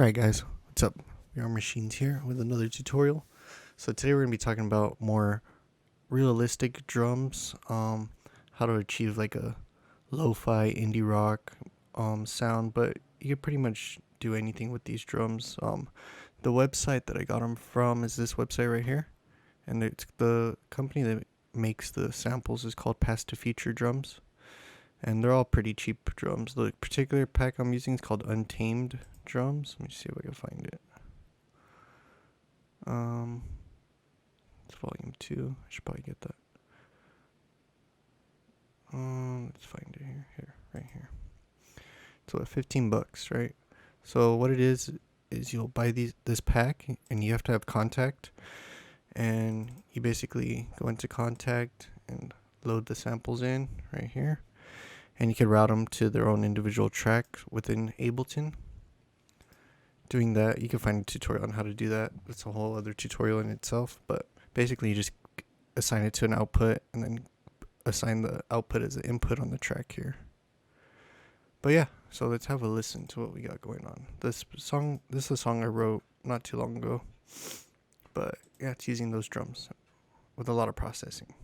Alright guys, what's up? We are Machines here with another tutorial. So today we're going to be talking about more realistic drums, how to achieve like a lo-fi indie rock sound, but you can pretty much do anything with these drums. The website that I got them from is this website right here, and it's the company that makes the samples is called Past to Future Drums, and they're all pretty cheap drums. The particular pack I'm using is called Untamed Drums. Let me see if I can find it. It's volume 2. I should probably get that. Let's find it here, right here. So at $15, right? So what it is you'll buy this pack, and you have to have Contact, and you basically go into Contact and load the samples in right here, and you can route them to their own individual track within Ableton. Doing that, you can find a tutorial on how to do that. It's a whole other tutorial in itself, but basically you just assign it to an output and then assign the output as an input on the track here. But yeah, so let's have a listen to what we got going on. This is a song I wrote not too long ago, but yeah, it's using those drums with a lot of processing.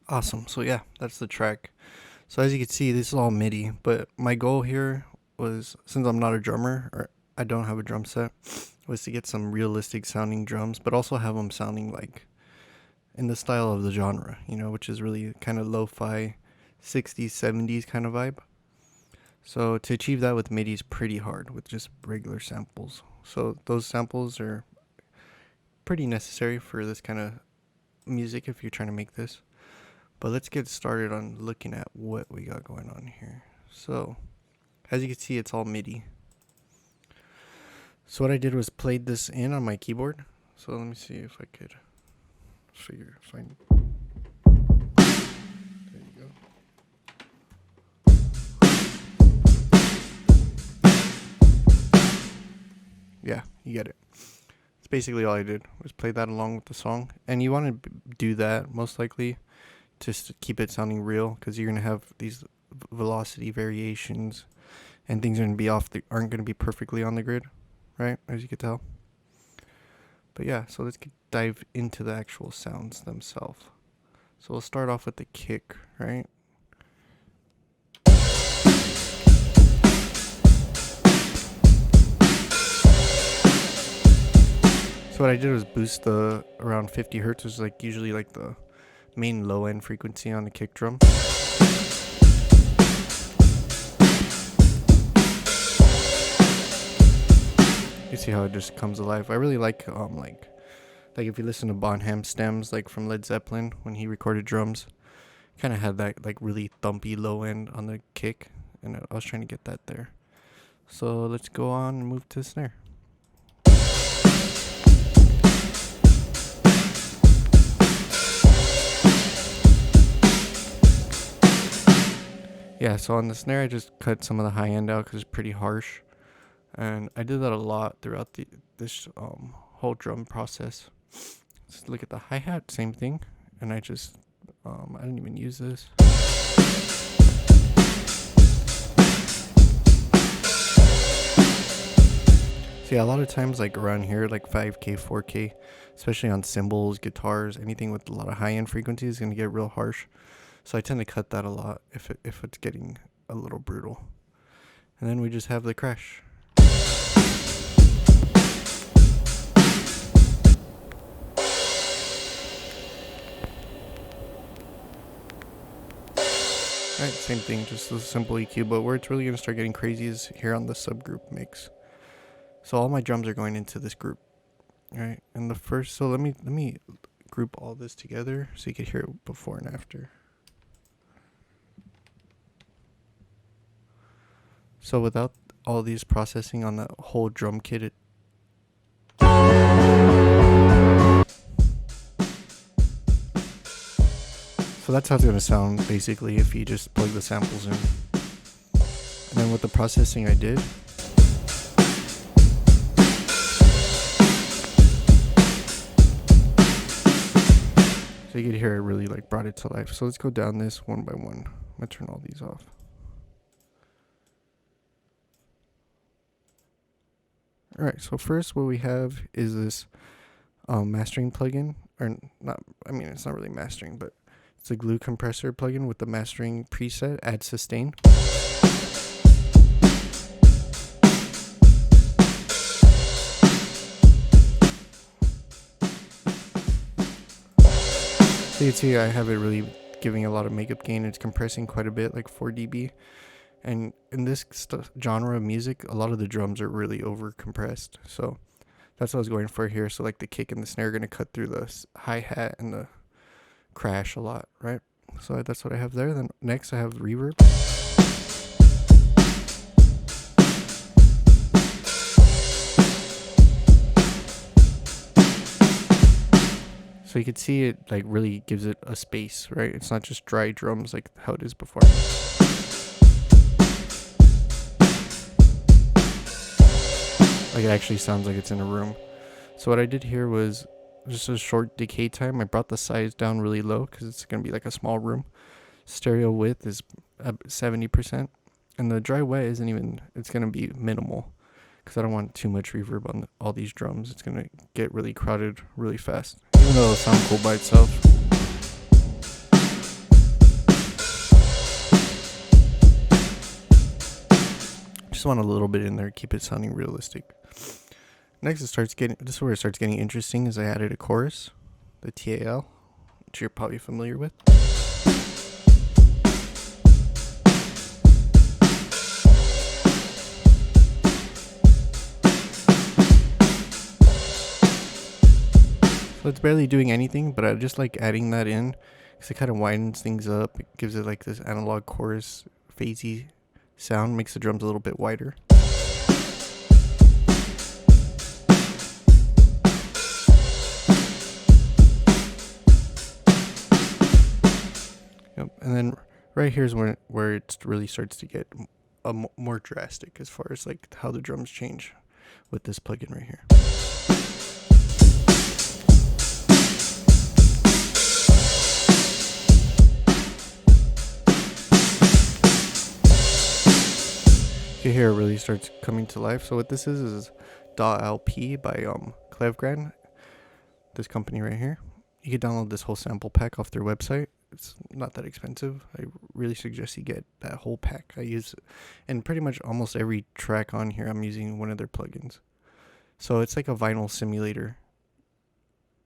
Awesome. So yeah, that's the track. So as you can see, this is all MIDI, but my goal here was, since I'm not a drummer, or I don't have a drum set, was to get some realistic sounding drums, but also have them sounding like in the style of the genre, which is really kind of lo-fi 60s, 70s kind of vibe. So to achieve that with MIDI is pretty hard with just regular samples. So those samples are pretty necessary for this kind of music if you're trying to make this. But let's get started on looking at what we got going on here. So as you can see, it's all MIDI. So what I did was played this in on my keyboard. So let me see if I could find. There you go. Yeah, you get it. It's basically all I did was play that along with the song. And you want to do that most likely just to keep it sounding real, because you're going to have these velocity variations and things are going to be aren't going to be perfectly on the grid, right? As you can tell. But yeah, so let's dive into the actual sounds themselves. So we'll start off with the kick, right? So what I did was boost the around 50 hertz, which is like usually like the main low end frequency on the kick drum. You see how it just comes alive. I really like if you listen to Bonham stems, like from Led Zeppelin when he recorded drums, kind of had that like really thumpy low end on the kick, and I was trying to get that there. So let's go on and move to the snare. Yeah, so on the snare I just cut some of the high end out because it's pretty harsh, and I did that a lot throughout this whole drum process. Let's look at the hi-hat, same thing, and I just I didn't even use this. So yeah, a lot of times like around here, like 5K, 4K, especially on cymbals, guitars, anything with a lot of high-end frequencies is going to get real harsh. So I tend to cut that a lot if it's getting a little brutal. And then we just have the crash. Alright, same thing, just a simple EQ, but where it's really going to start getting crazy is here on the subgroup mix. So all my drums are going into this group. Alright, and so let me group all this together so you can hear it before and after. So without all these processing on that whole drum kit, so that's how it's going to sound basically if you just plug the samples in. And then with the processing I did, so you could hear it really like brought it to life. So let's go down this one by one. I'm going to turn all these off. Alright, so first what we have is this mastering plugin, or not, I mean it's not really mastering, but it's a glue compressor plugin with the mastering preset, add sustain. So you can see I have it really giving a lot of makeup gain. It's compressing quite a bit, like 4 dB. And in this genre of music, a lot of the drums are really over compressed. So that's what I was going for here. So like the kick and the snare are going to cut through the hi-hat and the crash a lot, right? So that's what I have there. Then next I have reverb. So you can see it like really gives it a space, right? It's not just dry drums like how it is before. Like it actually sounds like it's in a room. So what I did here was just a short decay time. I brought the size down really low because it's going to be like a small room. Stereo width is 70%. And the dry wet isn't even, it's going to be minimal because I don't want too much reverb on all these drums. It's going to get really crowded really fast, even though it'll sound cool by itself. Just want a little bit in there, keep it sounding realistic. Next, this is where it starts getting interesting, is I added a chorus, the TAL, which you're probably familiar with. So it's barely doing anything, but I just like adding that in because it kind of widens things up. It gives it like this analog chorus phasey sound, makes the drums a little bit wider. Yep. And then right here is where it really starts to get more drastic as far as like how the drums change with this plugin right here. You hear it really starts coming to life. So what this is .lp by Clevgrand, this company right here. You can download this whole sample pack off their website. It's not that expensive. I really suggest you get that whole pack. I use, and pretty much almost every track on here, I'm using one of their plugins. So it's like a vinyl simulator.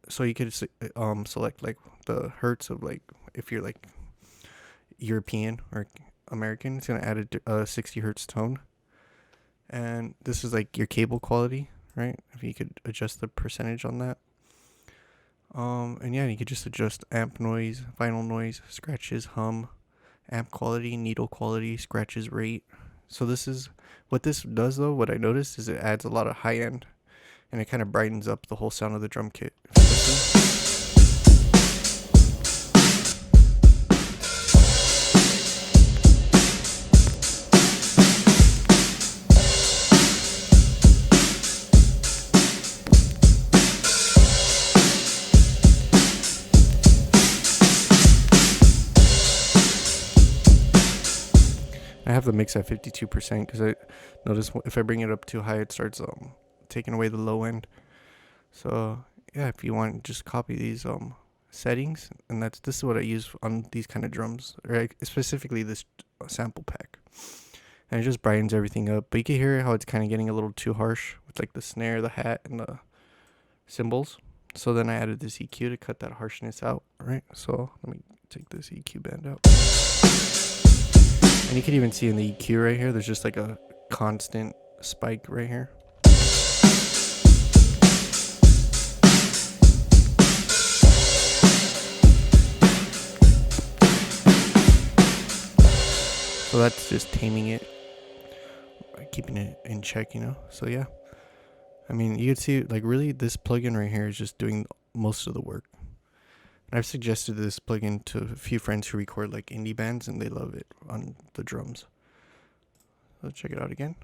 So you could select like the hertz of like if you're like European or American, it's gonna add a 60 hertz tone. And this is like your cable quality, right? If you could adjust the percentage on that. And yeah, you could just adjust amp noise, vinyl noise, scratches, hum, amp quality, needle quality, scratches rate. So this is what this does though. What I noticed is it adds a lot of high end, and it kind of brightens up the whole sound of the drum kit. I have the mix at 52% because I notice if I bring it up too high, it starts taking away the low end. So yeah, if you want, just copy these settings, and this is what I use on these kind of drums, or specifically this sample pack. And it just brightens everything up. But you can hear how it's kind of getting a little too harsh with like the snare, the hat, and the cymbals. So then I added this EQ to cut that harshness out. Right. So let me take this EQ band out. And you can even see in the EQ right here, there's just like a constant spike right here. So that's just taming it, keeping it in check, you know? So yeah, I mean, you can see like really this plugin right here is just doing most of the work. And I've suggested this plugin to a few friends who record like indie bands, and they love it on the drums. Let's check it out again.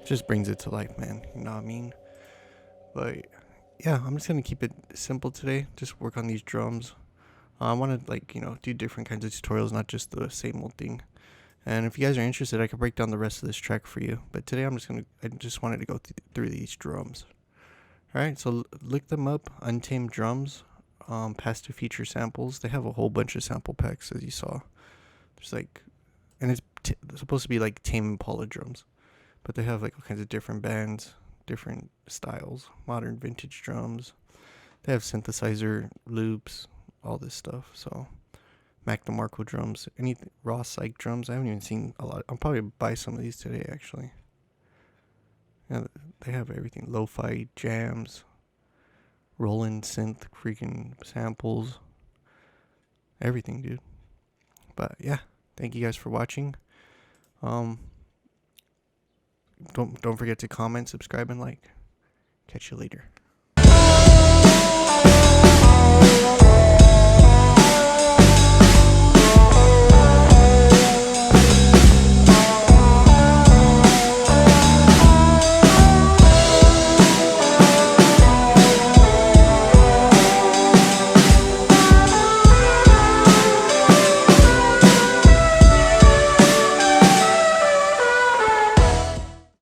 Just brings it to life, man. You know what I mean? But yeah, I'm just gonna keep it simple today. Just work on these drums. I want to like, do different kinds of tutorials, not just the same old thing. And if you guys are interested, I can break down the rest of this track for you. But today I just wanted to go through these drums. All right, so look them up, Untamed Drums, Past to Feature Samples. They have a whole bunch of sample packs, as you saw. There's like, and it's supposed to be like Tame Impala drums, but they have like all kinds of different bands, different styles, modern vintage drums. They have synthesizer loops, all this stuff. So Mac DeMarco drums, any raw psych drums. I haven't even seen a lot. I'll probably buy some of these today, actually. Yeah, they have everything. Lo-fi jams, Roland synth freaking samples, everything, dude. But yeah, thank you guys for watching. Don't forget to comment, subscribe, and like. Catch you later.